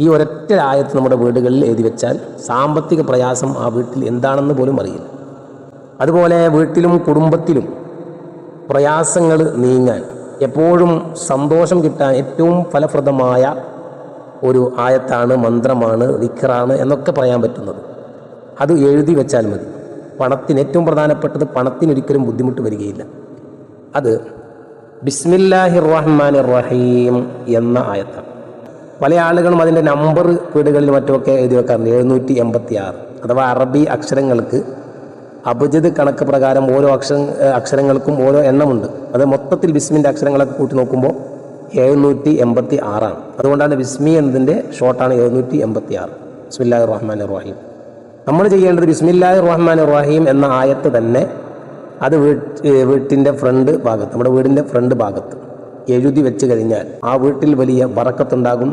ഈ ഒരൊറ്റ ആയത്ത് നമ്മുടെ വീടുകളിൽ എഴുതി വെച്ചാൽ സാമ്പത്തിക പ്രയാസം ആ വീട്ടിൽ എന്താണെന്ന് പോലും അറിയില്ല. അതുപോലെ വീട്ടിലും കുടുംബത്തിലും പ്രയാസങ്ങൾ നീങ്ങാൻ, എപ്പോഴും സന്തോഷം കിട്ടാൻ ഏറ്റവും ഫലപ്രദമായ ഒരു ആയത്താണ്, മന്ത്രമാണ്, ദിക്റാണ് എന്നൊക്കെ പറയാൻ പറ്റുന്നത്. അത് എഴുതി വെച്ചാൽ മതി. പണത്തിന് ഏറ്റവും പ്രധാനപ്പെട്ടത്, പണത്തിനൊരിക്കലും ബുദ്ധിമുട്ട് വരികയില്ല. അത് ബിസ്മില്ലാഹിർ റഹ്മാനിർ റഹീം എന്ന ആയത്താണ്. പല ആളുകളും അതിൻ്റെ നമ്പർ വീടുകളിൽ മറ്റുമൊക്കെ എഴുതി വെക്കാറുണ്ട്. 786 അഥവാ അറബി അക്ഷരങ്ങൾക്ക് അബ്ജദ് കണക്ക് പ്രകാരം ഓരോ അക്ഷരങ്ങൾക്കും ഓരോ എണ്ണമുണ്ട്. അത് മൊത്തത്തിൽ ബിസ്മിൻ്റെ അക്ഷരങ്ങളൊക്കെ കൂട്ടി നോക്കുമ്പോൾ 786 ആണ്. അതുകൊണ്ടാണ് ബിസ്മി എന്നതിൻ്റെ ഷോർട്ടാണ് 786. ബിസ്മില്ലാഹിർ റഹ്മാനിർ റഹീം. നമ്മൾ ചെയ്യേണ്ടത് ബിസ്മില്ലാഹിർ റഹ്മാനിർ റഹീം എന്ന ആയത്ത് തന്നെ അത് വീട്ടിൻ്റെ ഫ്രണ്ട് ഭാഗത്ത്, നമ്മുടെ വീടിൻ്റെ ഫ്രണ്ട് ഭാഗത്ത് എഴുതി വെച്ച് കഴിഞ്ഞാൽ ആ വീട്ടിൽ വലിയ ബറക്കത്തുണ്ടാകും,